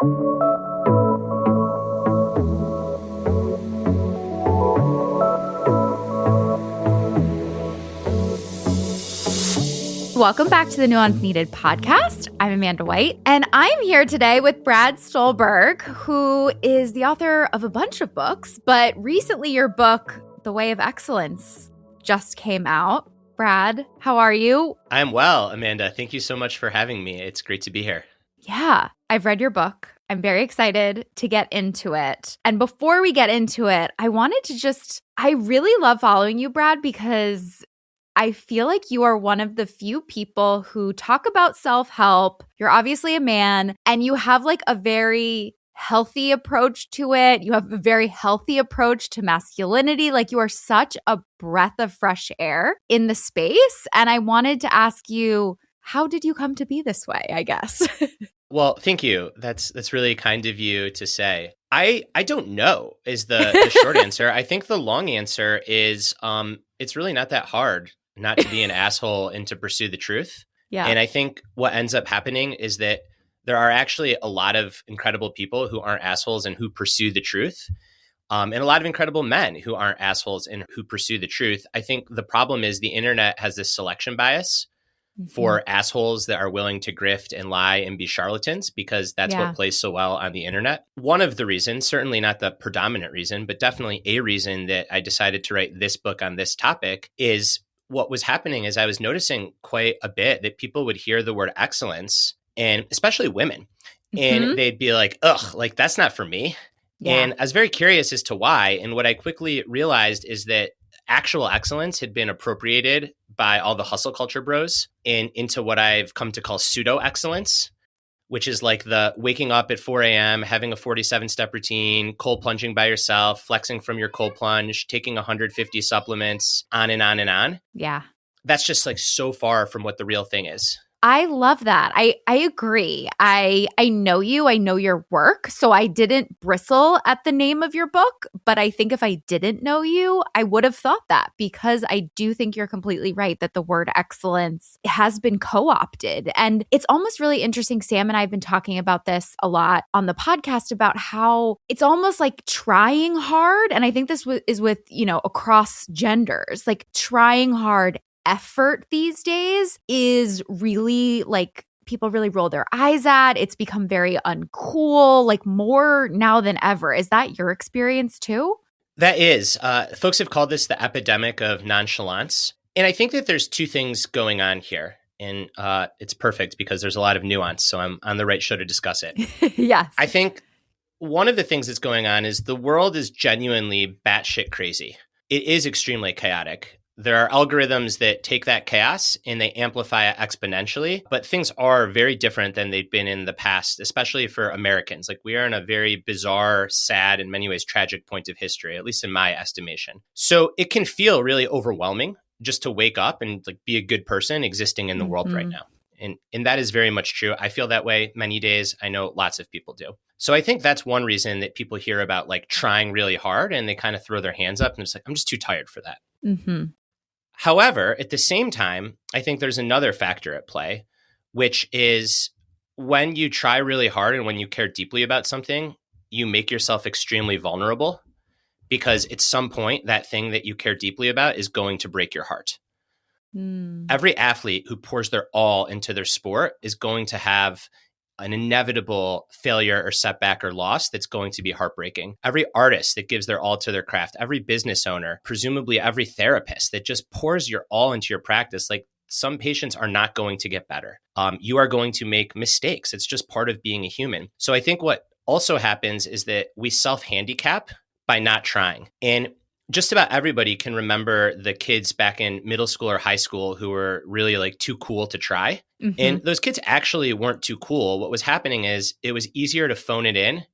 Welcome back to the Nuance Needed podcast. I'm Amanda White, and I'm here today with Brad Stulberg, who is the author of a bunch of books, but recently your book, The Way of Excellence, just came out. Brad, how are you? I'm well, Amanda. Thank you so much for having me. It's great to be here. Yeah, I've read your book. I'm very excited to get into it. And before we get into it, I really love following you, Brad, because I feel like you are one of the few people who talk about self-help. You're obviously a man, and you have like a very healthy approach to it. You have a very healthy approach to masculinity. Like, you are such a breath of fresh air in the space. And I wanted to ask you, how did you come to be this way, I guess? Well, thank you. That's really kind of you to say. I don't know is the short answer. I think the long answer is it's really not that hard not to be an asshole and to pursue the truth. Yeah. And I think what ends up happening is that there are actually a lot of incredible people who aren't assholes and who pursue the truth. And a lot of incredible men who aren't assholes and who pursue the truth. I think the problem is the internet has this selection bias for assholes that are willing to grift and lie and be charlatans, because that's what plays so well on the internet. One of the reasons, certainly not the predominant reason, but definitely a reason that I decided to write this book on this topic is what was happening is I was noticing quite a bit that people would hear the word excellence, and especially women, and they'd be like, ugh, like that's not for me. Yeah. And I was very curious as to why. And what I quickly realized is that actual excellence had been appropriated by all the hustle culture bros and into what I've come to call pseudo excellence, which is like the waking up at 4 a.m., having a 47-step routine, cold plunging by yourself, flexing from your cold plunge, taking 150 supplements, on and on and on. Yeah. That's just like so far from what the real thing is. I love that. I agree. I know you. I know your work. So I didn't bristle at the name of your book. But I think if I didn't know you, I would have thought that, because I do think you're completely right that the word excellence has been co-opted. And it's almost really interesting. Sam and I have been talking about this a lot on the podcast about how it's almost like trying hard. And I think this is with, across genders, like trying hard effort these days is really like people really roll their eyes at. It's become very uncool, like more now than ever. Is that your experience too? That is. Folks have called this the epidemic of nonchalance. And I think that there's two things going on here. And it's perfect because there's a lot of nuance. So I'm on the right show to discuss it. Yes. I think one of the things that's going on is the world is genuinely batshit crazy. It is extremely chaotic. There are algorithms that take that chaos and they amplify it exponentially, but things are very different than they've been in the past, especially for Americans. Like, we are in a very bizarre, sad, in many ways tragic point of history, at least in my estimation. So it can feel really overwhelming just to wake up and like be a good person existing in the world right now. And that is very much true. I feel that way many days. I know lots of people do. So I think that's one reason that people hear about like trying really hard and they kind of throw their hands up and it's like, I'm just too tired for that. Mm-hmm. However, at the same time, I think there's another factor at play, which is when you try really hard and when you care deeply about something, you make yourself extremely vulnerable, because at some point, that thing that you care deeply about is going to break your heart. Every athlete who pours their all into their sport is going to have an inevitable failure or setback or loss that's going to be heartbreaking. Every artist that gives their all to their craft, every business owner, presumably every therapist that just pours your all into your practice, like, some patients are not going to get better. You are going to make mistakes. It's just part of being a human. So I think what also happens is that we self-handicap by not trying. And just about everybody can remember the kids back in middle school or high school who were really like too cool to try. And those kids actually weren't too cool. What was happening is it was easier to phone it in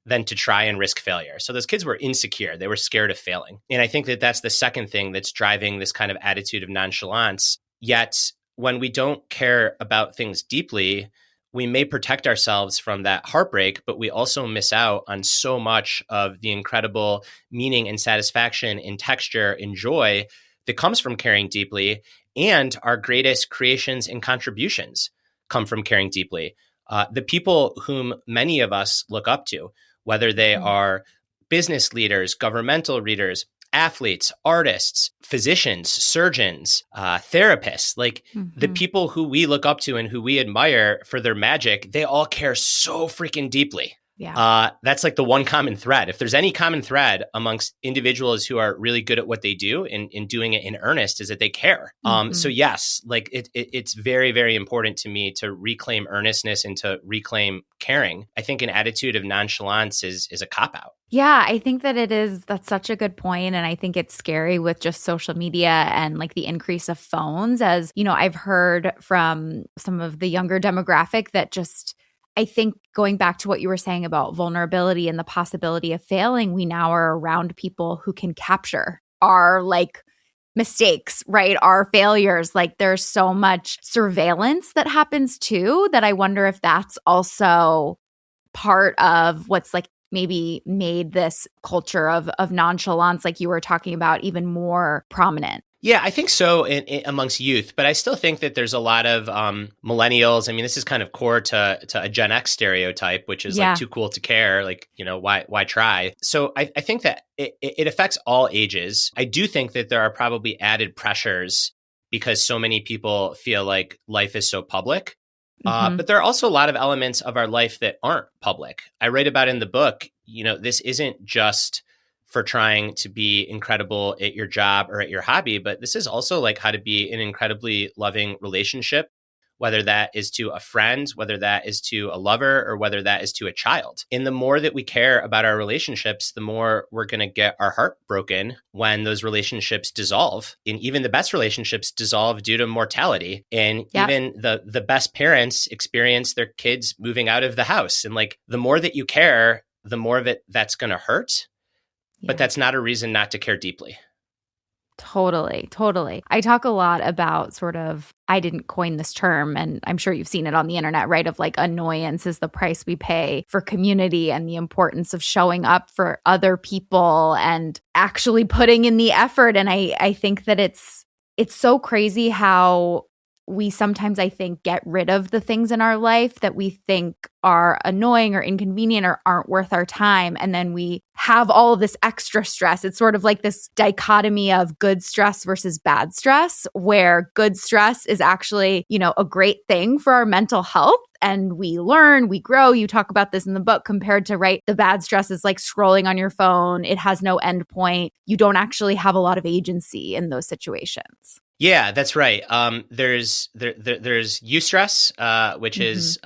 than to try and risk failure. So those kids were insecure. They were scared of failing. And I think that that's the second thing that's driving this kind of attitude of nonchalance. Yet when we don't care about things deeply, we may protect ourselves from that heartbreak, but we also miss out on so much of the incredible meaning and satisfaction and texture and joy that comes from caring deeply. And our greatest creations and contributions come from caring deeply. The people whom many of us look up to, whether they are business leaders, governmental leaders, athletes, artists, physicians, surgeons, therapists, like the people who we look up to and who we admire for their magic, they all care so freaking deeply. Yeah. That's like the one common thread. If there's any common thread amongst individuals who are really good at what they do and doing it in earnest, is that they care. So yes, like it's very, very important to me to reclaim earnestness and to reclaim caring. I think an attitude of nonchalance is a cop-out. Yeah, I think that it is. That's such a good point. And I think it's scary with just social media and like the increase of phones. As you know, I've heard from some of the younger demographic that just, I think going back to what you were saying about vulnerability and the possibility of failing, we now are around people who can capture our like mistakes, right? Our failures. Like there's so much surveillance that happens too, that I wonder if that's also part of what's like maybe made this culture of nonchalance, like you were talking about, even more prominent. Yeah, I think so amongst youth, but I still think that there's a lot of millennials. I mean, this is kind of core to a Gen X stereotype, which is like too cool to care. Like, you know, why try? So I think that it affects all ages. I do think that there are probably added pressures because so many people feel like life is so public. But there are also a lot of elements of our life that aren't public. I write about in the book, you know, this isn't just for trying to be incredible at your job or at your hobby, but this is also like how to be in an incredibly loving relationship, whether that is to a friend, whether that is to a lover, or whether that is to a child. And the more that we care about our relationships, the more we're going to get our heart broken when those relationships dissolve. And even the best relationships dissolve due to mortality. And even the best parents experience their kids moving out of the house. And like the more that you care, the more of it that's going to hurt. But that's not a reason not to care deeply. Totally. I talk a lot about sort of, I didn't coin this term, and I'm sure you've seen it on the internet, right? Of like annoyance is the price we pay for community and the importance of showing up for other people and actually putting in the effort. And I think that it's so crazy how we sometimes, I think, get rid of the things in our life that we think are annoying or inconvenient or aren't worth our time. And then we have all of this extra stress. It's sort of like this dichotomy of good stress versus bad stress, where good stress is actually, you know, a great thing for our mental health. And we learn, we grow. You talk about this in the book, compared to, right, the bad stress is like scrolling on your phone. It has no end point. You don't actually have a lot of agency in those situations. Yeah, that's right. There's eustress, which is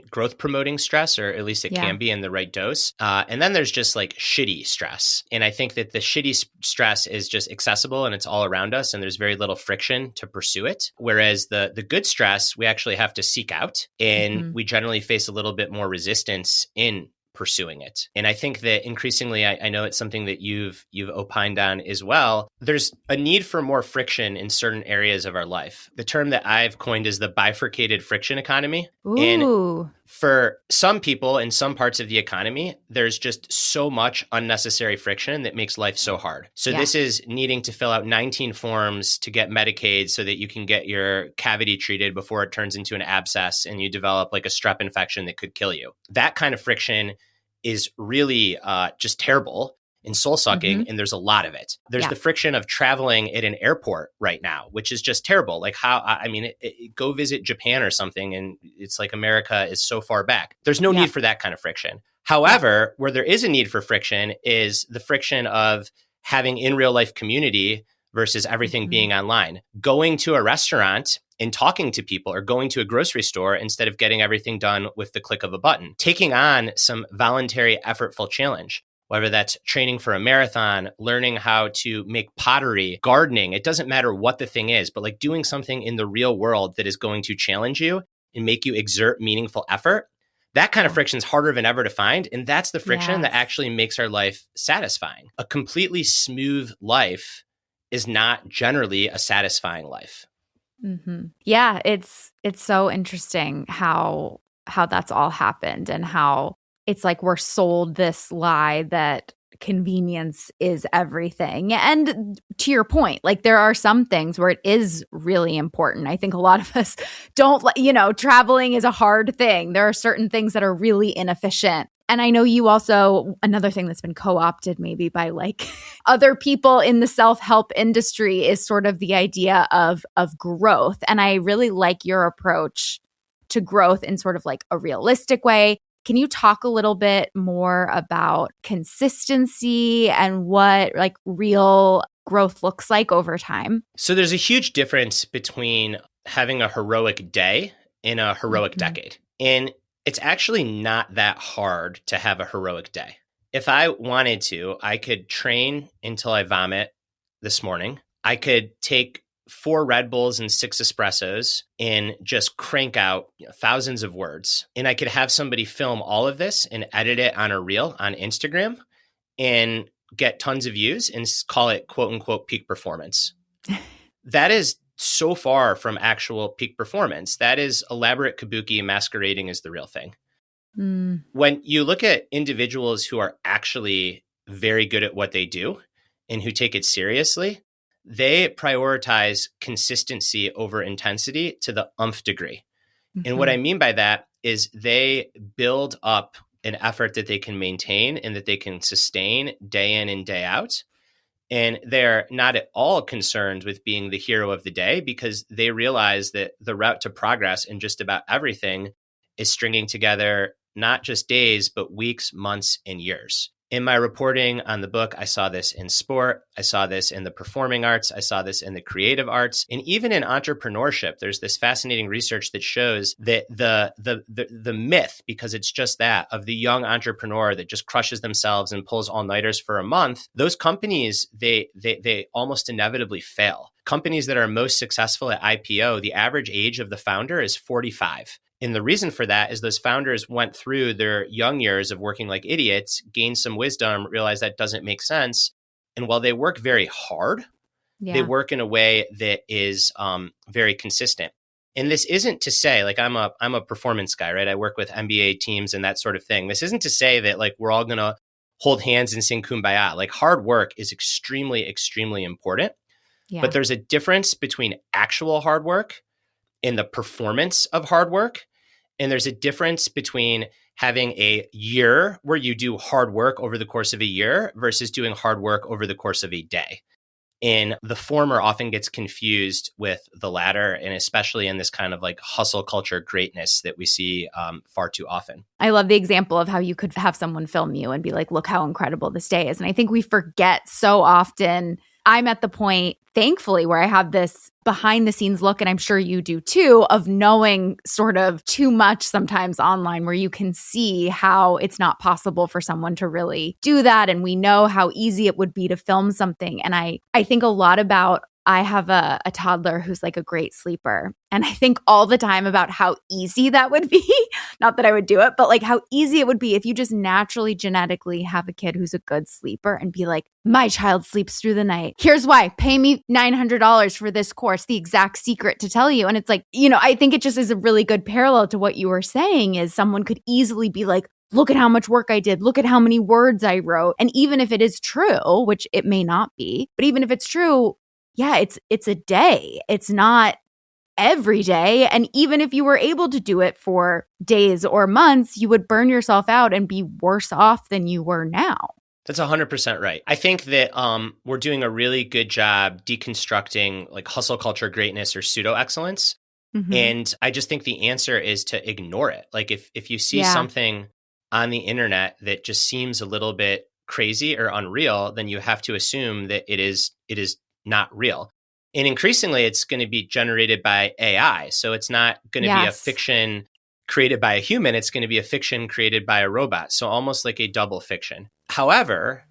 growth promoting stress, or at least it can be in the right dose. And then there's just like shitty stress. And I think that the shitty stress is just accessible and it's all around us, and there's very little friction to pursue it. Whereas the good stress, we actually have to seek out, and we generally face a little bit more resistance in pursuing it. And I think that increasingly, I know it's something that you've opined on as well. There's a need for more friction in certain areas of our life. The term that I've coined is the bifurcated friction economy. Ooh. And for some people in some parts of the economy, there's just so much unnecessary friction that makes life so hard. So this is needing to fill out 19 forms to get Medicaid so that you can get your cavity treated before it turns into an abscess and you develop like a strep infection that could kill you. That kind of friction is really just terrible and soul-sucking, and there's a lot of it. There's the friction of traveling at an airport right now, which is just terrible. Like how, I mean, go visit Japan or something, and it's like America is so far back. There's no need for that kind of friction. However, where there is a need for friction is the friction of having in real life community versus everything being online. Going to a restaurant and talking to people, or going to a grocery store instead of getting everything done with the click of a button. Taking on some voluntary, effortful challenge, whether that's training for a marathon, learning how to make pottery, gardening. It doesn't matter what the thing is, but like doing something in the real world that is going to challenge you and make you exert meaningful effort. That kind of friction is harder than ever to find. And that's the friction that actually makes our life satisfying. A completely smooth life is not generally a satisfying life. Yeah, it's so interesting how that's all happened, and how it's like we're sold this lie that convenience is everything. And to your point, like there are some things where it is really important. I think a lot of us don't, traveling is a hard thing. There are certain things that are really inefficient. And I know you also, another thing that's been co-opted maybe by like other people in the self-help industry is sort of the idea of growth. And I really like your approach to growth in sort of like a realistic way. Can you talk a little bit more about consistency and what like real growth looks like over time? So there's a huge difference between having a heroic day and a heroic decade. And it's actually not that hard to have a heroic day. If I wanted to, I could train until I vomit this morning. I could take 4 Red Bulls and 6 espressos and just crank out thousands of words. And I could have somebody film all of this and edit it on a reel on Instagram and get tons of views and call it quote unquote peak performance. That is so far from actual peak performance. That is elaborate kabuki masquerading as the real thing. When you look at individuals who are actually very good at what they do and who take it seriously, they prioritize consistency over intensity to the umph degree. And what I mean by that is they build up an effort that they can maintain and that they can sustain day in and day out. And they're not at all concerned with being the hero of the day because they realize that the route to progress in just about everything is stringing together not just days, but weeks, months, and years. In my reporting on the book, I saw this in sport. I saw this in the performing arts. I saw this in the creative arts. And even in entrepreneurship, there's this fascinating research that shows that the myth, because it's just that, of the young entrepreneur that just crushes themselves and pulls all-nighters for a month, those companies, they almost inevitably fail. Companies that are most successful at IPO, the average age of the founder is 45. And the reason for that is those founders went through their young years of working like idiots, gained some wisdom, realized that doesn't make sense. And while they work very hard, they work in a way that is very consistent. And this isn't to say, like, I'm a performance guy, right? I work with NBA teams and that sort of thing. This isn't to say that like we're all going to hold hands and sing Kumbaya. Like hard work is extremely, extremely important. Yeah. But there's a difference between actual hard work and the performance of hard work. And there's a difference between having a year where you do hard work over the course of a year versus doing hard work over the course of a day. And the former often gets confused with the latter, and especially in this kind of like hustle culture greatness that we see far too often. I love the example of how you could have someone film you and be like, look how incredible this day is. And I think we forget so often. I'm at the point, thankfully, where I have this behind the scenes look, and I'm sure you do too, of knowing sort of too much sometimes online where you can see how it's not possible for someone to really do that. And we know how easy it would be to film something. And I think a lot about, I have a toddler who's like a great sleeper. And I think all the time about how easy that would be. Not that I would do it, but like how easy it would be if you just naturally genetically have a kid who's a good sleeper and be like, my child sleeps through the night. Here's why. Pay me $900 for this course, the exact secret to tell you. And it's like, I think it just is a really good parallel to what you were saying is someone could easily be like, look at how much work I did. Look at how many words I wrote. And even if it is true, which it may not be, but even if it's true, yeah, it's a day. It's not every day. And even if you were able to do it for days or months, you would burn yourself out and be worse off than you were now. That's 100% right. I think that we're doing a really good job deconstructing like hustle culture greatness or pseudo excellence. Mm-hmm. And I just think the answer is to ignore it. Like if you see something on the internet that just seems a little bit crazy or unreal, then you have to assume that it is not real. And increasingly, it's going to be generated by AI. So it's not going to be a fiction created by a human. It's going to be a fiction created by a robot. So almost like a double fiction. However,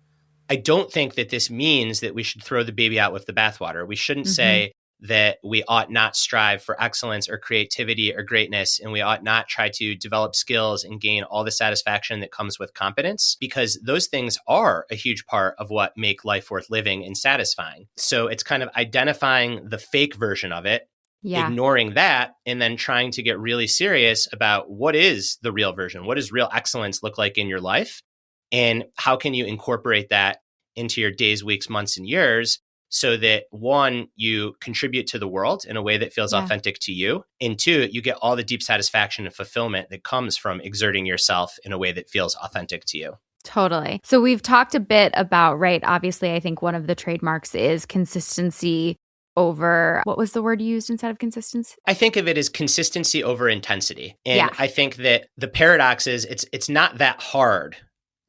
I don't think that this means that we should throw the baby out with the bathwater. We shouldn't say that we ought not strive for excellence or creativity or greatness, and we ought not try to develop skills and gain all the satisfaction that comes with competence, because those things are a huge part of what make life worth living and satisfying. So it's kind of identifying the fake version of it, ignoring that, and then trying to get really serious about what is the real version. What does real excellence look like in your life? And how can you incorporate that into your days, weeks, months, and years so that one, you contribute to the world in a way that feels authentic to you. And two, you get all the deep satisfaction and fulfillment that comes from exerting yourself in a way that feels authentic to you. Totally. So we've talked a bit about, right, obviously, I think one of the trademarks is consistency over, what was the word you used instead of consistency? I think of it as consistency over intensity. And Yeah. I think that the paradox is it's not that hard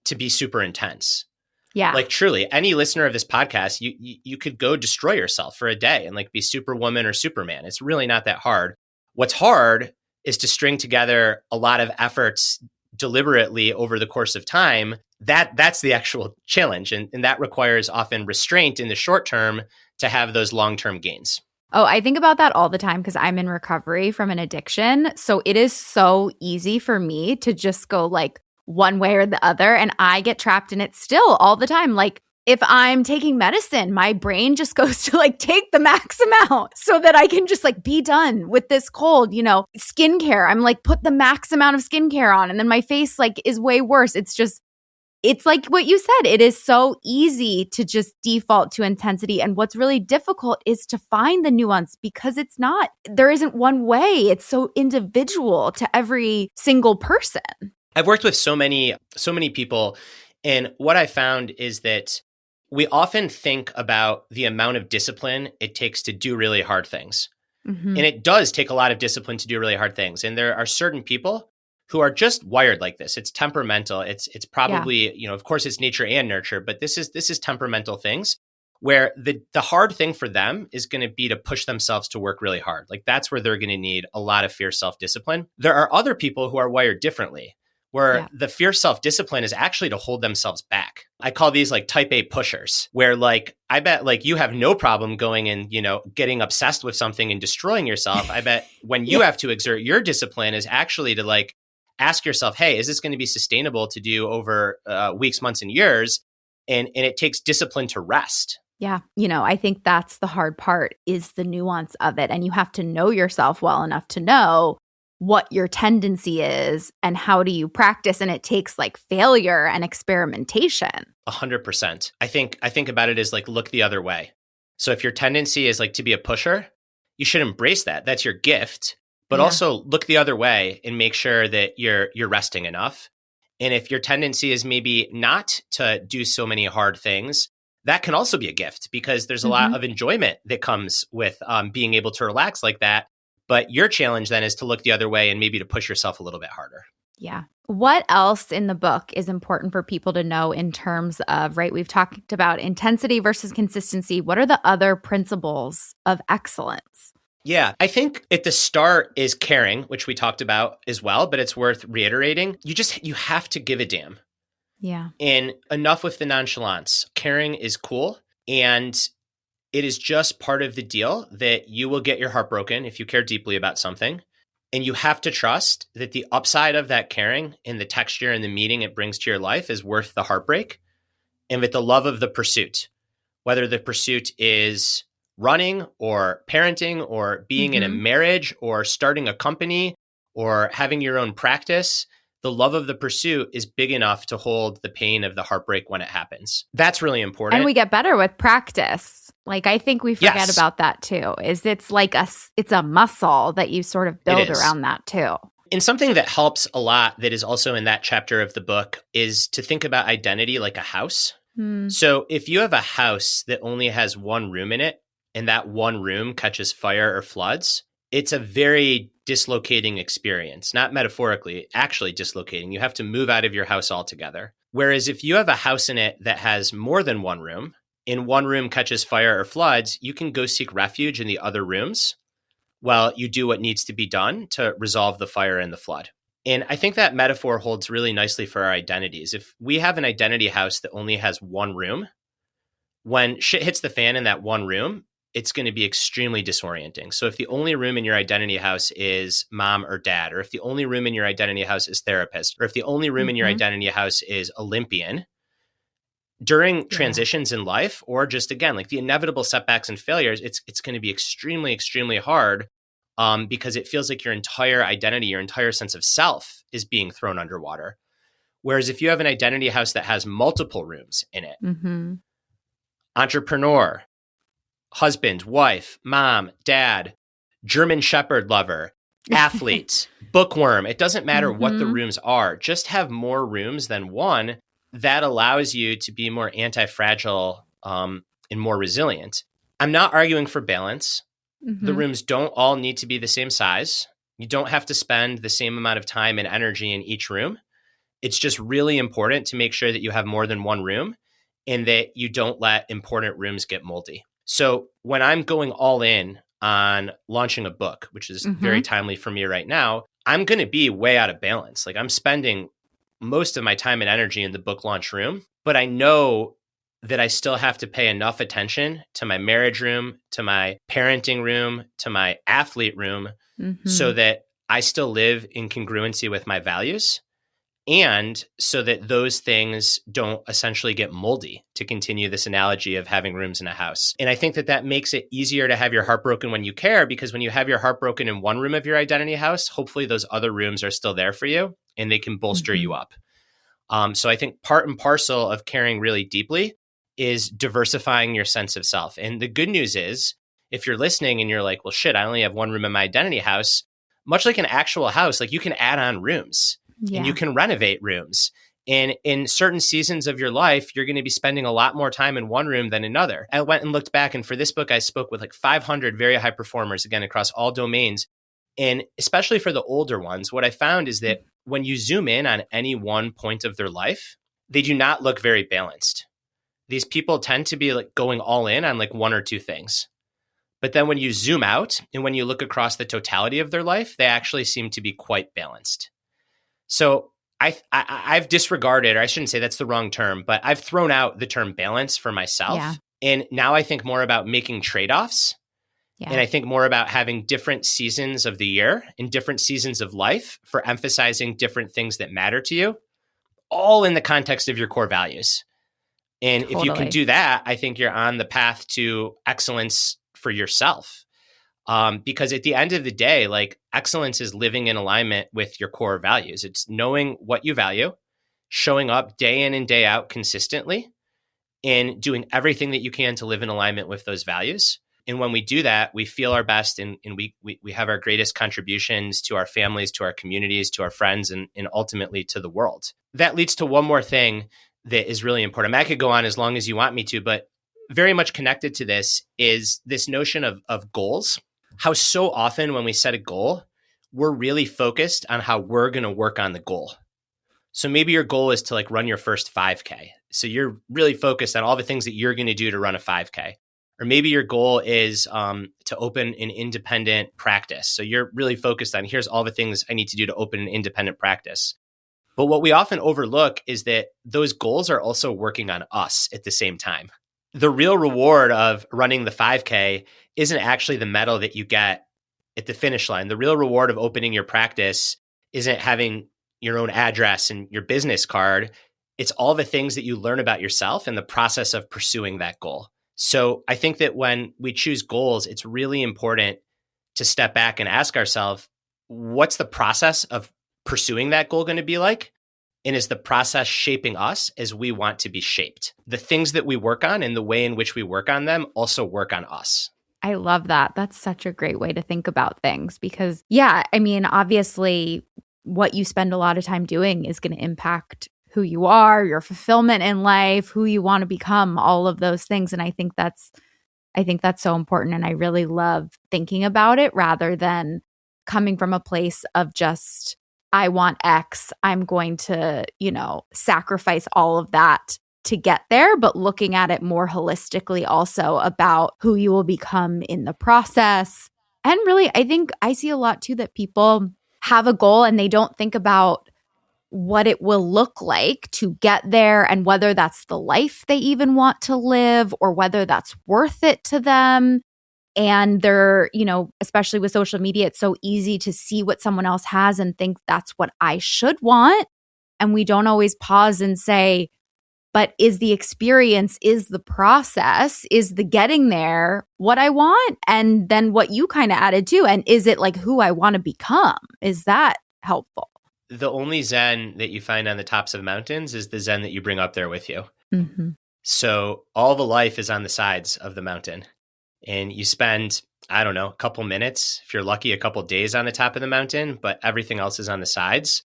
to be super intense. Yeah. Like truly, any listener of this podcast, you could go destroy yourself for a day and like be Superwoman or Superman. It's really not that hard. What's hard is to string together a lot of efforts deliberately over the course of time. That's the actual challenge. And that requires often restraint in the short term to have those long-term gains. Oh, I think about that all the time because I'm in recovery from an addiction. So it is so easy for me to just go like one way or the other. And I get trapped in it still all the time. Like if I'm taking medicine, my brain just goes to like take the max amount so that I can just like be done with this cold, you know, skincare. I'm like, put the max amount of skincare on and then my face like is way worse. It's like what you said. It is so easy to just default to intensity. And what's really difficult is to find the nuance because there isn't one way. It's so individual to every single person. I've worked with so many people. And what I found is that we often think about the amount of discipline it takes to do really hard things. Mm-hmm. And it does take a lot of discipline to do really hard things. And there are certain people who are just wired like this. It's temperamental. It's probably, you know, of course it's nature and nurture, but this is temperamental things where the hard thing for them is going to be to push themselves to work really hard. Like that's where they're going to need a lot of fierce self-discipline. There are other people who are wired differently, where the fierce self-discipline is actually to hold themselves back. I call these like type A pushers, where like, I bet like you have no problem going and, you know, getting obsessed with something and destroying yourself. I bet when you have to exert your discipline is actually to like, ask yourself, hey, is this going to be sustainable to do over weeks, months, and years? And it takes discipline to rest. Yeah. You know, I think that's the hard part is the nuance of it. And you have to know yourself well enough to know what your tendency is and how do you practice. And it takes like failure and experimentation. 100%. I think about it as like, look the other way. So if your tendency is like to be a pusher, you should embrace that. That's your gift. But also look the other way and make sure that you're resting enough. And if your tendency is maybe not to do so many hard things, that can also be a gift because there's a lot of enjoyment that comes with being able to relax like that. But your challenge then is to look the other way and maybe to push yourself a little bit harder. Yeah. What else in the book is important for people to know in terms of, right, we've talked about intensity versus consistency. What are the other principles of excellence? Yeah, I think at the start is caring, which we talked about as well, but it's worth reiterating. You have to give a damn. Yeah. And enough with the nonchalance. Caring is cool. And it is just part of the deal that you will get your heart broken if you care deeply about something. And you have to trust that the upside of that caring and the texture and the meaning it brings to your life is worth the heartbreak. And with the love of the pursuit, whether the pursuit is running or parenting or being in a marriage or starting a company or having your own practice, the love of the pursuit is big enough to hold the pain of the heartbreak when it happens. That's really important. And we get better with practice. Like I think we forget about that too, is it's a muscle that you sort of build around that too. And something that helps a lot that is also in that chapter of the book is to think about identity like a house. So if you have a house that only has one room in it, and that one room catches fire or floods, it's a very dislocating experience, not metaphorically, actually dislocating. You have to move out of your house altogether. Whereas if you have a house in it that has more than one room, and one room catches fire or floods, you can go seek refuge in the other rooms while you do what needs to be done to resolve the fire and the flood. And I think that metaphor holds really nicely for our identities. If we have an identity house that only has one room, when shit hits the fan in that one room, it's going to be extremely disorienting. So if the only room in your identity house is mom or dad, or if the only room in your identity house is therapist, or if the only room in your identity house is Olympian, during transitions in life, or just again, like the inevitable setbacks and failures, it's going to be extremely, extremely hard because it feels like your entire identity, your entire sense of self is being thrown underwater. Whereas if you have an identity house that has multiple rooms in it, Mm-hmm. entrepreneur, husband, wife, mom, dad, German Shepherd lover, athlete, bookworm, it doesn't matter what the Mm-hmm. rooms are. Just have more rooms than one. That allows you to be more anti-fragile and more resilient. I'm not arguing for balance. The Mm-hmm. rooms don't all need to be the same size. You don't have to spend the same amount of time and energy in each room. It's just really important to make sure that you have more than one room and that you don't let important rooms get moldy. So when I'm going all in on launching a book, which is very timely for me right now, I'm going to be way out of balance. Like I'm spending most of my time and energy in the book launch room, but I know that I still have to pay enough attention to my marriage room, to my parenting room, to my athlete room, so that I still live in congruency with my values. And so that those things don't essentially get moldy, to continue this analogy of having rooms in a house. And I think that that makes it easier to have your heart broken when you care, because when you have your heart broken in one room of your identity house, hopefully those other rooms are still there for you and they can bolster you up. So I think part and parcel of caring really deeply is diversifying your sense of self. And the good news is, if you're listening and you're like, well, shit, I only have one room in my identity house, much like an actual house, like you can add on rooms. And you can renovate rooms. And in certain seasons of your life, you're going to be spending a lot more time in one room than another. I went and looked back, and for this book, I spoke with like 500 very high performers, again, across all domains. And especially for the older ones, what I found is that when you zoom in on any one point of their life, they do not look very balanced. These people tend to be like going all in on like one or two things. But then when you zoom out and when you look across the totality of their life, they actually seem to be quite balanced. So I've disregarded, or I shouldn't say that's the wrong term, but I've thrown out the term balance for myself. Yeah. And now I think more about making trade-offs. Yeah. And I think more about having different seasons of the year and different seasons of life for emphasizing different things that matter to you, all in the context of your core values. And if you can do that, I think you're on the path to excellence for yourself. Because at the end of the day, like excellence is living in alignment with your core values. It's knowing what you value, showing up day in and day out consistently, and doing everything that you can to live in alignment with those values. And when we do that, we feel our best, and we have our greatest contributions to our families, to our communities, to our friends, and ultimately to the world. That leads to one more thing that is really important. I could go on as long as you want me to, but very much connected to this is this notion of goals. How so often when we set a goal, we're really focused on how we're going to work on the goal. So maybe your goal is to like run your first 5K. So you're really focused on all the things that you're going to do to run a 5K. Or maybe your goal is to open an independent practice. So you're really focused on, here's all the things I need to do to open an independent practice. But what we often overlook is that those goals are also working on us at the same time. The real reward of running the 5K isn't actually the medal that you get at the finish line. The real reward of opening your practice isn't having your own address and your business card. It's all the things that you learn about yourself in the process of pursuing that goal. So I think that when we choose goals, it's really important to step back and ask ourselves, what's the process of pursuing that goal going to be like? And is the process shaping us as we want to be shaped? The things that we work on and the way in which we work on them also work on us. I love that. That's such a great way to think about things because, yeah, I mean, obviously what you spend a lot of time doing is going to impact who you are, your fulfillment in life, who you want to become, all of those things. And I think that's so important. And I really love thinking about it rather than coming from a place of just, I want X, I'm going to, sacrifice all of that to get there, but looking at it more holistically also about who you will become in the process. And really, I think I see a lot too that people have a goal and they don't think about what it will look like to get there and whether that's the life they even want to live or whether that's worth it to them. And they're, especially with social media, it's so easy to see what someone else has and think that's what I should want. And we don't always pause and say, but is the experience, is the process, is the getting there what I want? And then what you kind of added too. And is it like who I want to become? Is that helpful? the only Zen that you find on the tops of mountains is the Zen that you bring up there with you. Mm-hmm. So all the life is on the sides of the mountain. And you spend, I don't know, a couple minutes, if you're lucky, a couple days on the top of the mountain, but everything else is on the sides.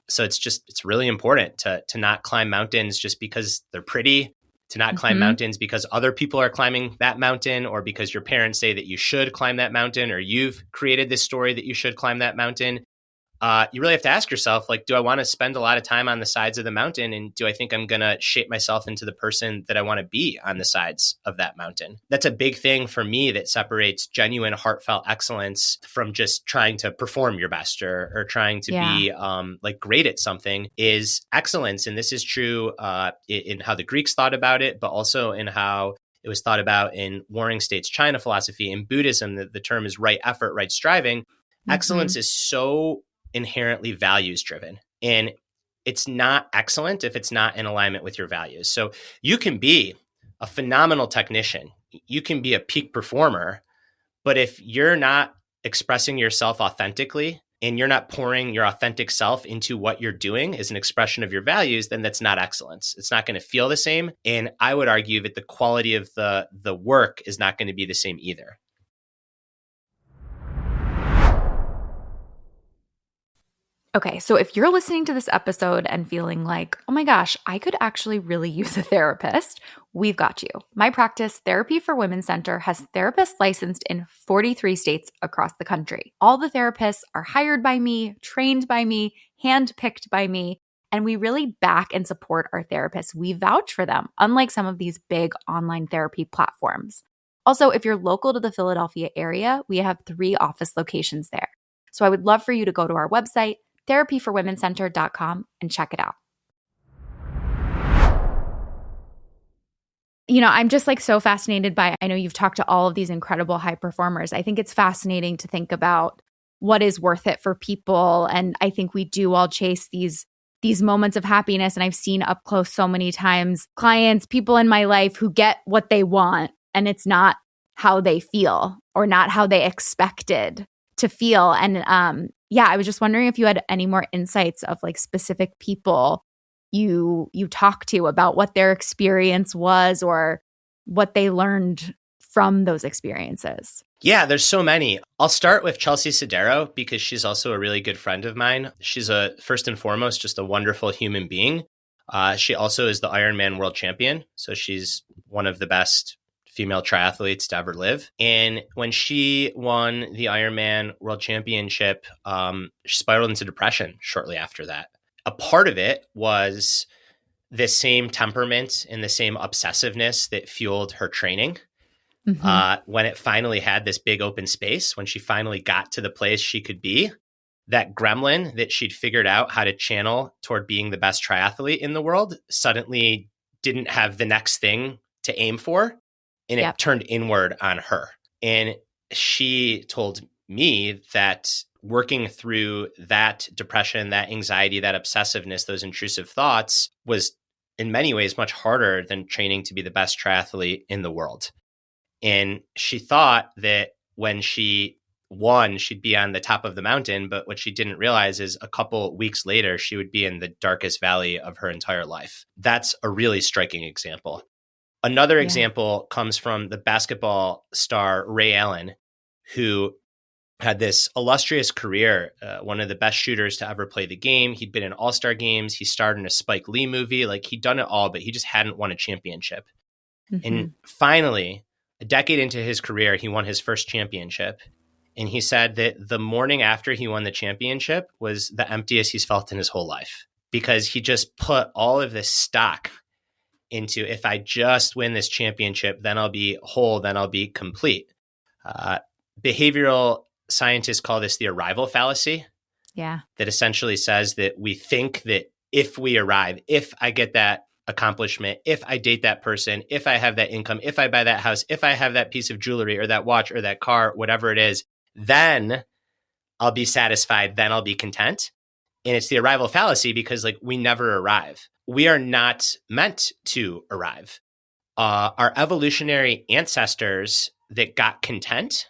So it's really important to not climb mountains just because they're pretty, to not climb mountains because other people are climbing that mountain, or because your parents say that you should climb that mountain, or you've created this story that you should climb that mountain. You really have to ask yourself, like, do I want to spend a lot of time on the sides of the mountain? And do I think I'm going to shape myself into the person that I want to be on the sides of that mountain? That's a big thing for me that separates genuine, heartfelt excellence from just trying to perform your best or trying to be like great at something, is excellence. And this is true in how the Greeks thought about it, but also in how it was thought about in Warring States China philosophy. In Buddhism, the term is right effort, right striving. Excellence is so inherently values driven, and it's not excellent if it's not in alignment with your values. So you can be a phenomenal technician, you can be a peak performer, but if you're not expressing yourself authentically and you're not pouring your authentic self into what you're doing as an expression of your values, then that's not excellence. It's not going to feel the same. And I would argue that the quality of the work is not going to be the same either. Okay, so if you're listening to this episode and feeling like, oh my gosh, I could actually really use a therapist, we've got you. My practice, Therapy for Women Center, has therapists licensed in 43 states across the country. All the therapists are hired by me, trained by me, handpicked by me, and we really back and support our therapists. We vouch for them, unlike some of these big online therapy platforms. Also, if you're local to the Philadelphia area, we have 3 office locations there. So I would love for you to go to our website, therapyforwomencenter.com, and check it out. You know, I'm just like so fascinated by, I know you've talked to all of these incredible high performers. I think it's fascinating to think about what is worth it for people. And I think we do all chase these moments of happiness. And I've seen up close so many times clients, people in my life who get what they want, and it's not how they feel or not how they expected to feel. And I was just wondering if you had any more insights of like specific people you talked to about what their experience was or what they learned from those experiences. Yeah, there's so many. I'll start with Chelsea Sodero because she's also a really good friend of mine. She's first and foremost just a wonderful human being. She also is the Ironman world champion. So she's one of the best female triathletes to ever live. And when she won the Ironman world championship, she spiraled into depression shortly after that. A part of it was the same temperament and the same obsessiveness that fueled her training. When it finally had this big open space, when she finally got to the place she could be, that gremlin that she'd figured out how to channel toward being the best triathlete in the world suddenly didn't have the next thing to aim for. And it turned inward on her. And she told me that working through that depression, that anxiety, that obsessiveness, those intrusive thoughts was in many ways much harder than training to be the best triathlete in the world. And she thought that when she won, she'd be on the top of the mountain. But what she didn't realize is a couple weeks later, she would be in the darkest valley of her entire life. That's a really striking example. Another example comes from the basketball star Ray Allen, who had this illustrious career, one of the best shooters to ever play the game. He'd been in all-star games. He starred in a Spike Lee movie. Like, he'd done it all, but he just hadn't won a championship. And finally, a decade into his career, he won his first championship. And he said that the morning after he won the championship was the emptiest he's felt in his whole life, because he just put all of this stock into, if I just win this championship, then I'll be whole, then I'll be complete. Behavioral scientists call this the arrival fallacy. Yeah. That essentially says that we think that if we arrive, if I get that accomplishment, if I date that person, if I have that income, if I buy that house, if I have that piece of jewelry or that watch or that car, whatever it is, then I'll be satisfied, then I'll be content. And it's the arrival fallacy because, like, we never arrive. We are not meant to arrive. Our evolutionary ancestors that got content,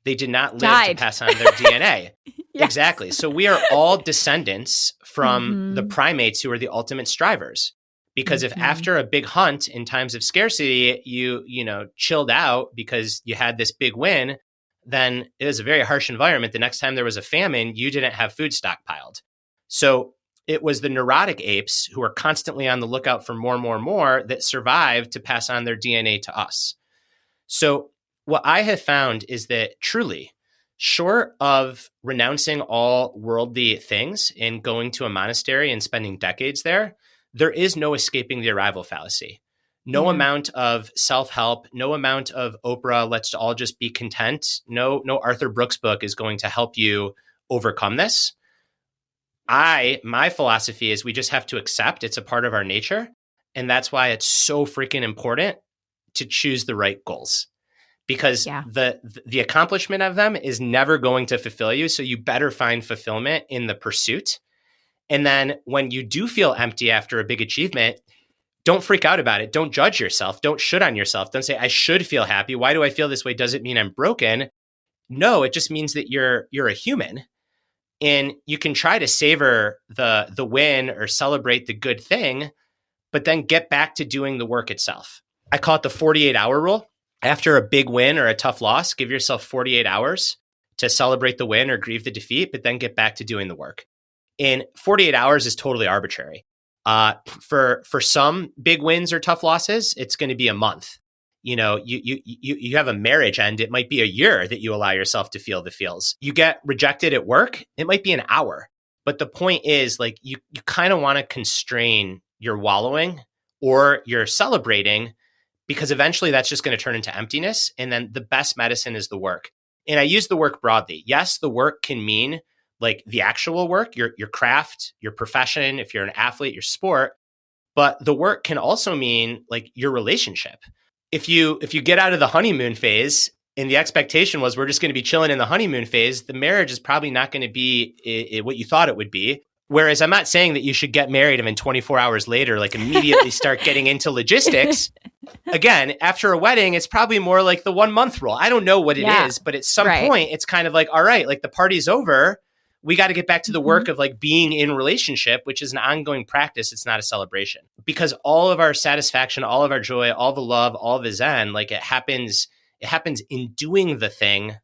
they did not live to pass on their DNA. Yes. Exactly. So we are all descendants from the Mhm. primates who are the ultimate strivers. Because if Mhm. after a big hunt in times of scarcity, you chilled out because you had this big win, then it was a very harsh environment. The next time there was a famine, you didn't have food stockpiled. So it was the neurotic apes who were constantly on the lookout for more that survived to pass on their DNA to us. So what I have found is that truly, short of renouncing all worldly things and going to a monastery and spending decades there is no escaping the arrival fallacy. No Yeah. amount of self-help, no amount of Oprah, let's all just be content. No Arthur Brooks book is going to help you overcome this. My philosophy is we just have to accept it's a part of our nature. And that's why it's so freaking important to choose the right goals, because Yeah. the accomplishment of them is never going to fulfill you. So you better find fulfillment in the pursuit. And then when you do feel empty after a big achievement, don't freak out about it. Don't judge yourself. Don't should on yourself. Don't say, I should feel happy. Why do I feel this way? Does it mean I'm broken? No, it just means that you're a human. And you can try to savor the win or celebrate the good thing, but then get back to doing the work itself. I call it the 48-hour rule. After a big win or a tough loss, give yourself 48 hours to celebrate the win or grieve the defeat, but then get back to doing the work. And 48 hours is totally arbitrary. For some big wins or tough losses, it's going to be a month. You have a marriage end, it might be a year that you allow yourself to feel the feels. You get rejected at work, it might be an hour. But the point is, like, you kind of want to constrain your wallowing or your celebrating, because eventually that's just going to turn into emptiness. And then the best medicine is the work. And I use the work broadly. Yes, the work can mean like the actual work, your craft, your profession, if you're an athlete, your sport. But the work can also mean like your relationship. If you get out of the honeymoon phase and the expectation was we're just going to be chilling in the honeymoon phase, the marriage is probably not going to be what you thought it would be. Whereas I'm not saying that you should get married and then 24 hours later, like immediately start getting into logistics. Again, after a wedding, it's probably more like the 1 month rule. I don't know what it is, but at some point it's kind of like, all right, like the party's over. We got to get back to the work of like being in relationship, which is an ongoing practice. It's not a celebration, because all of our satisfaction, all of our joy, all the love, all the Zen, like it happens in doing the thing,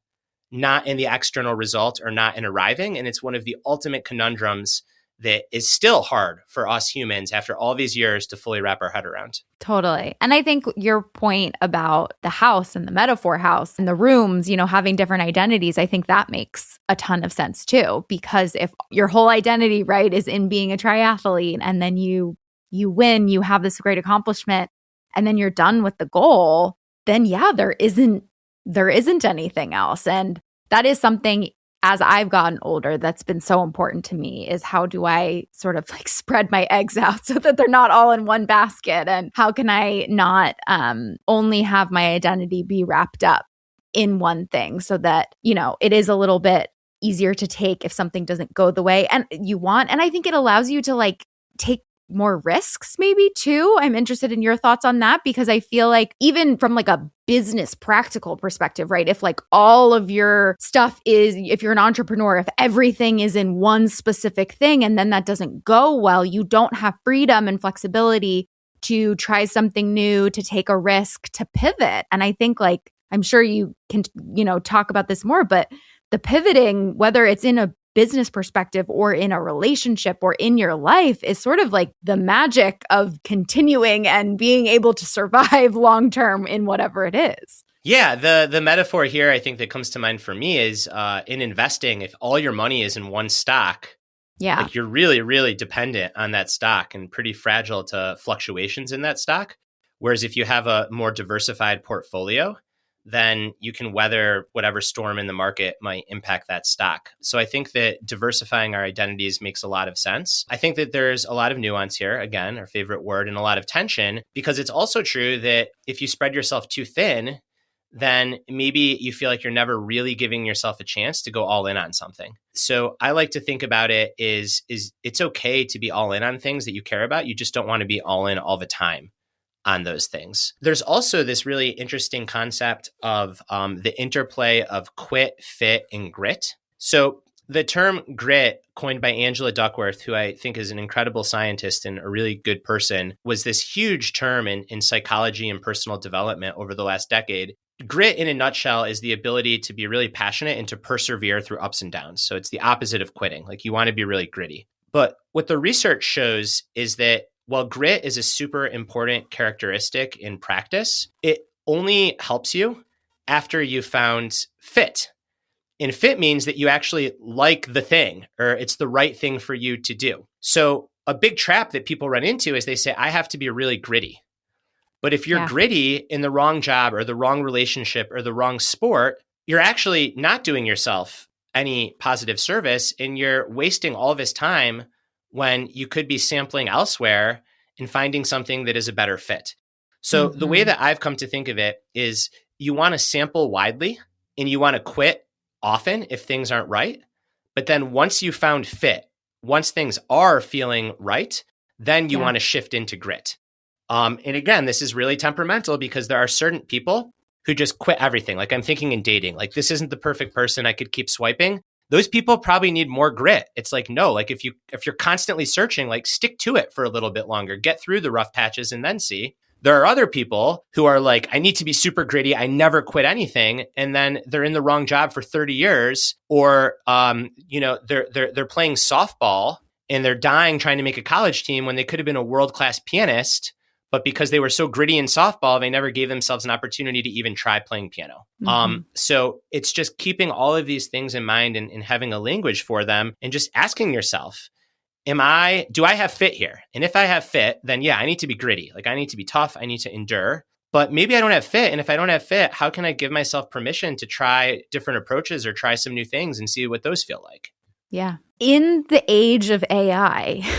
not in the external result or not in arriving. And it's one of the ultimate conundrums that is still hard for us humans after all these years to fully wrap our head around. Totally. And I think your point about the house and the metaphor house and the rooms, having different identities, I think that makes a ton of sense too. Because if your whole identity, right, is in being a triathlete, and then you win, you have this great accomplishment, and then you're done with the goal, then yeah, there isn't anything else. And that is something, as I've gotten older, that's been so important to me, is how do I sort of like spread my eggs out so that they're not all in one basket? And how can I not only have my identity be wrapped up in one thing, so that, it is a little bit easier to take if something doesn't go the way and you want. And I think it allows you to like take more risks maybe too. I'm interested in your thoughts on that, because I feel like even from like a business practical perspective, right? If like all of your stuff is, if you're an entrepreneur, if everything is in one specific thing and then that doesn't go well, you don't have freedom and flexibility to try something new, to take a risk, to pivot. And I think like, I'm sure you can, talk about this more, but the pivoting, whether it's in a business perspective or in a relationship or in your life, is sort of like the magic of continuing and being able to survive long term in whatever it is. Yeah, the metaphor here I think that comes to mind for me is in investing, if all your money is in one stock, like you're really, really dependent on that stock and pretty fragile to fluctuations in that stock. Whereas if you have a more diversified portfolio, then you can weather whatever storm in the market might impact that stock. So I think that diversifying our identities makes a lot of sense. I think that there's a lot of nuance here, again, our favorite word, and a lot of tension, because it's also true that if you spread yourself too thin, then maybe you feel like you're never really giving yourself a chance to go all in on something. So I like to think about it is it's okay to be all in on things that you care about. You just don't want to be all in all the time on those things. There's also this really interesting concept of the interplay of quit, fit, and grit. So The term grit, coined by Angela Duckworth, who I think is an incredible scientist and a really good person, was this huge term in psychology and personal development over the last decade. Grit, in a nutshell, is the ability to be really passionate and to persevere through ups and downs. So it's the opposite of quitting. Like, you want to be really gritty. But what the research shows is that while grit is a super important characteristic in practice, it only helps you after you found fit. And fit means that you actually like the thing, or it's the right thing for you to do. So a big trap that people run into is they say, I have to be really gritty. But if you're gritty in the wrong job or the wrong relationship or the wrong sport, you're actually not doing yourself any positive service, and you're wasting all of his time when you could be sampling elsewhere and finding something that is a better fit. So the way that I've come to think of it is you want to sample widely and you want to quit often if things aren't right. But then once you found fit, once things are feeling right, then you want to shift into grit. And again, this is really temperamental because there are certain people who just quit everything. Like, I'm thinking in dating, like, this isn't the perfect person, I could keep swiping. Those people probably need more grit. It's like, no, like if you're constantly searching, like, stick to it for a little bit longer, get through the rough patches and then see. There are other people who are like, I need to be super gritty, I never quit anything. And then they're in the wrong job for 30 years, or, they're playing softball and they're dying trying to make a college team when they could have been a world-class pianist. But because they were so gritty in softball, they never gave themselves an opportunity to even try playing piano. So it's just keeping all of these things in mind and having a language for them and just asking yourself, do I have fit here? And if I have fit, then I need to be gritty. Like, I need to be tough. I need to endure. But maybe I don't have fit. And if I don't have fit, how can I give myself permission to try different approaches or try some new things and see what those feel like? Yeah. In the age of AI,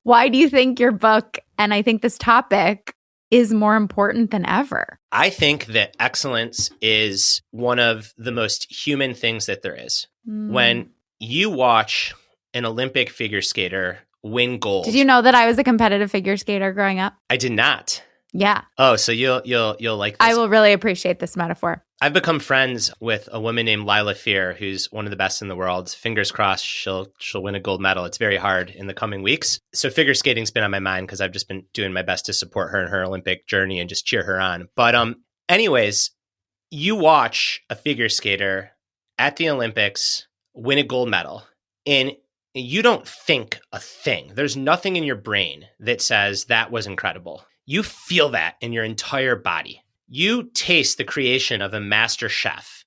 why do you think your book, and I think this topic, is more important than ever? I think that excellence is one of the most human things that there is. When you watch an Olympic figure skater win gold. Did you know that I was a competitive figure skater growing up? I did not. Yeah. Oh, so you'll like this. I will really appreciate this metaphor. I've become friends with a woman named Lila Fear, who's one of the best in the world. Fingers crossed she'll win a gold medal. It's very hard in the coming weeks. So figure skating's been on my mind because I've just been doing my best to support her in her Olympic journey and just cheer her on. But anyways, you watch a figure skater at the Olympics win a gold medal, and you don't think a thing. There's nothing in your brain that says that was incredible. You feel that in your entire body. You taste the creation of a master chef.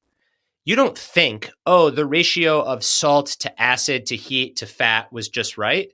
You don't think, oh, the ratio of salt to acid to heat to fat was just right.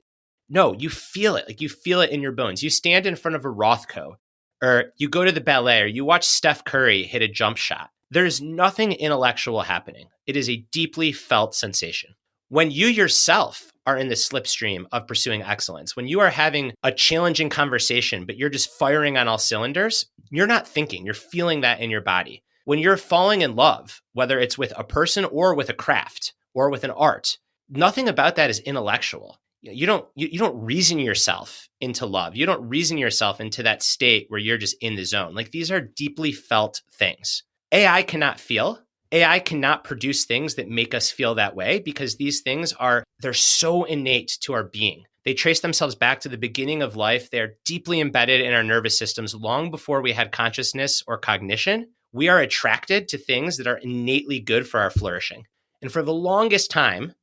No, you feel it. Like, you feel it in your bones. You stand in front of a Rothko, or you go to the ballet, or you watch Steph Curry hit a jump shot. There's nothing intellectual happening. It is a deeply felt sensation. When you yourself are in the slipstream of pursuing excellence, when you are having a challenging conversation, but you're just firing on all cylinders, you're not thinking, you're feeling that in your body. When you're falling in love, whether it's with a person or with a craft or with an art, nothing about that is intellectual. You don't reason yourself into love. You don't reason yourself into that state where you're just in the zone. Like, these are deeply felt things. AI cannot feel. AI cannot produce things that make us feel that way because these things they're so innate to our being. They trace themselves back to the beginning of life. They're deeply embedded in our nervous systems long before we had consciousness or cognition. We are attracted to things that are innately good for our flourishing. And for the longest time,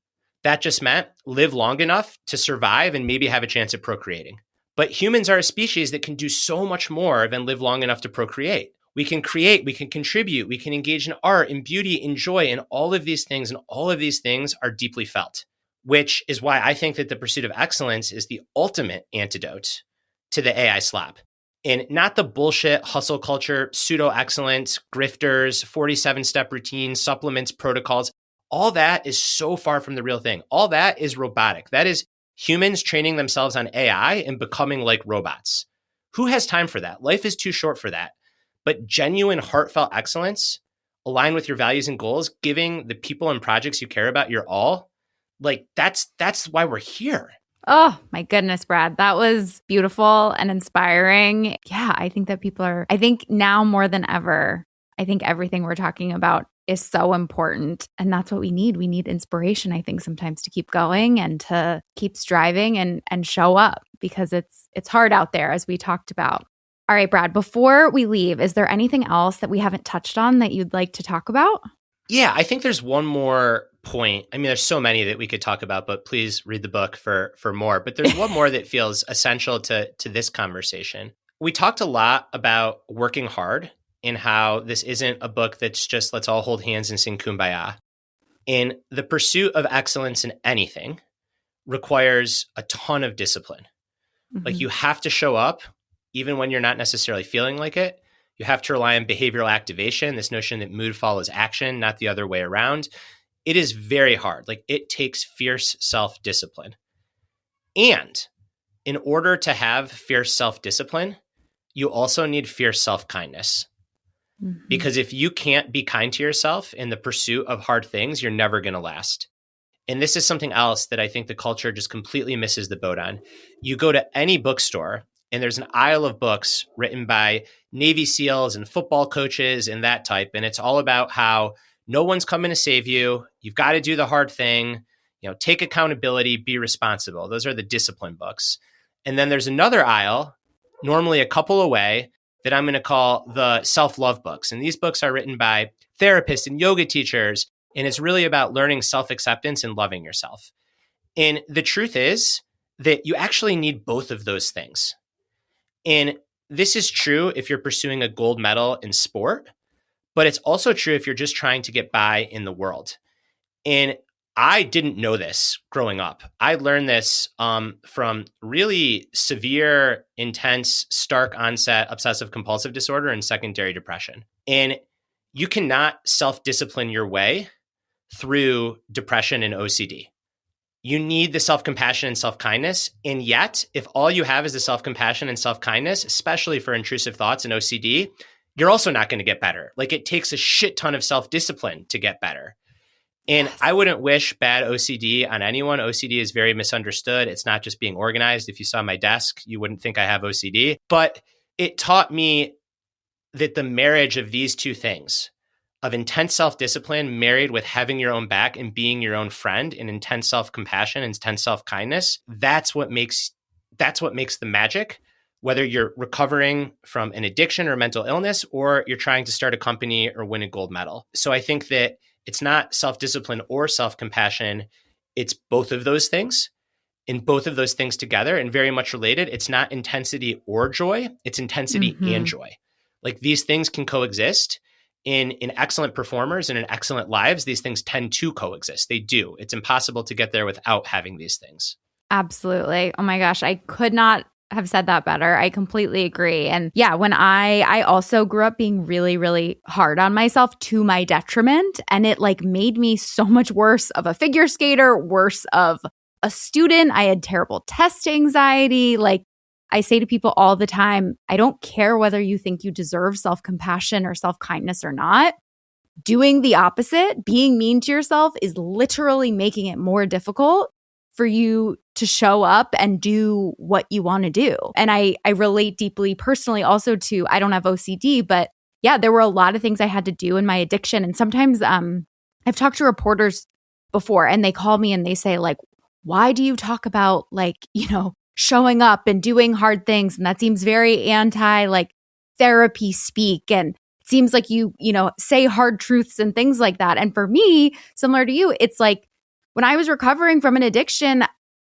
that just meant live long enough to survive and maybe have a chance at procreating. But humans are a species that can do so much more than live long enough to procreate. We can create, we can contribute, we can engage in art and beauty and joy and all of these things. And all of these things are deeply felt, which is why I think that the pursuit of excellence is the ultimate antidote to the AI slop. And not the bullshit hustle culture, pseudo excellence, grifters, 47-step routines, supplements, protocols. All that is so far from the real thing. All that is robotic. That is humans training themselves on AI and becoming like robots. Who has time for that? Life is too short for that. But genuine, heartfelt excellence, aligned with your values and goals, giving the people and projects you care about your all, like that's why we're here. Oh, my goodness, Brad. That was beautiful and inspiring. Yeah, I think that I think now more than ever, I think everything we're talking about is so important. And that's what we need. We need inspiration, I think, sometimes to keep going and to keep striving and show up because it's hard out there, as we talked about. All right, Brad, before we leave, is there anything else that we haven't touched on that you'd like to talk about? Yeah, I think there's one more point. I mean, there's so many that we could talk about, but please read the book for more. But there's one more that feels essential to this conversation. We talked a lot about working hard and how this isn't a book that's just let's all hold hands and sing Kumbaya. And the pursuit of excellence in anything requires a ton of discipline. Mm-hmm. Like you have to show up even when you're not necessarily feeling like it. You have to rely on behavioral activation, this notion that mood follows action, not the other way around. It is very hard. Like it takes fierce self-discipline. And in order to have fierce self-discipline, you also need fierce self-kindness. Mm-hmm. Because if you can't be kind to yourself in the pursuit of hard things, you're never going to last. And this is something else that I think the culture just completely misses the boat on. You go to any bookstore and there's an aisle of books written by Navy SEALs and football coaches and that type. And it's all about how no one's coming to save you. You've got to do the hard thing, take accountability, be responsible. Those are the discipline books. And then there's another aisle, normally a couple away, that I'm going to call the self-love books. And these books are written by therapists and yoga teachers. And it's really about learning self-acceptance and loving yourself. And the truth is that you actually need both of those things. And this is true if you're pursuing a gold medal in sport, but it's also true if you're just trying to get by in the world. And I didn't know this growing up. I learned this from really severe, intense, stark onset obsessive compulsive disorder and secondary depression. And you cannot self-discipline your way through depression and OCD. You need the self-compassion and self-kindness. And yet, if all you have is the self-compassion and self-kindness, especially for intrusive thoughts and OCD, you're also not going to get better. Like it takes a shit ton of self-discipline to get better. And yes. I wouldn't wish bad OCD on anyone. OCD is very misunderstood. It's not just being organized. If you saw my desk, you wouldn't think I have OCD. But it taught me that the marriage of these two things, of intense self-discipline married with having your own back and being your own friend, and intense self-compassion and intense self-kindness, that's what makes the magic, whether you're recovering from an addiction or mental illness, or you're trying to start a company or win a gold medal. So I think that it's not self-discipline or self-compassion. It's both of those things, and both of those things together and very much related. It's not intensity or joy. It's intensity and joy. Like these things can coexist. In excellent performers and in excellent lives, these things tend to coexist. They do. It's impossible to get there without having these things. Absolutely. Oh my gosh, I could not have said that better. I completely agree. And yeah, when I also grew up being really, really hard on myself to my detriment. And it like made me so much worse of a figure skater, worse of a student. I had terrible test anxiety. Like I say to people all the time, I don't care whether you think you deserve self-compassion or self-kindness or not. Doing the opposite, being mean to yourself, is literally making it more difficult for you to show up and do what you want to do. And I relate deeply personally also to, I don't have OCD, but yeah, there were a lot of things I had to do in my addiction. And sometimes I've talked to reporters before and they call me and they say like, why do you talk about like, showing up and doing hard things? And that seems very anti like therapy speak. And it seems like you say hard truths and things like that. And for me, similar to you, it's like when I was recovering from an addiction,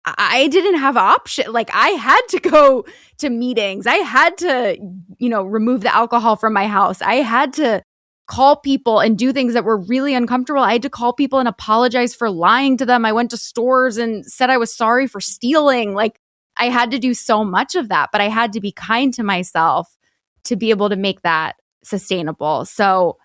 I didn't have option. Like I had to go to meetings. I had to, remove the alcohol from my house. I had to call people and do things that were really uncomfortable. I had to call people and apologize for lying to them. I went to stores and said I was sorry for stealing. Like I had to do so much of that, but I had to be kind to myself to be able to make that sustainable. So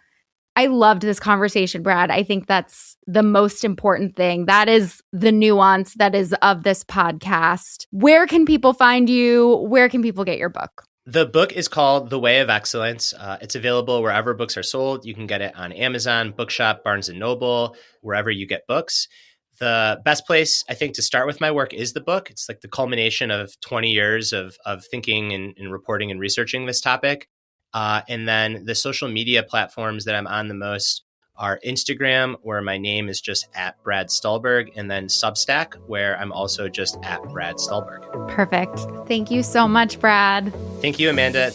I loved this conversation, Brad. I think that's the most important thing. That is the nuance that is of this podcast. Where can people find you? Where can people get your book? The book is called The Way of Excellence. It's available wherever books are sold. You can get it on Amazon, Bookshop, Barnes & Noble, wherever you get books. The best place, I think, to start with my work is the book. It's like the culmination of 20 years of thinking and reporting and researching this topic. And then the social media platforms that I'm on the most our Instagram, where my name is just at Brad Stulberg, and then Substack, where I'm also just at Brad Stulberg. Perfect. Thank you so much, Brad. Thank you, Amanda.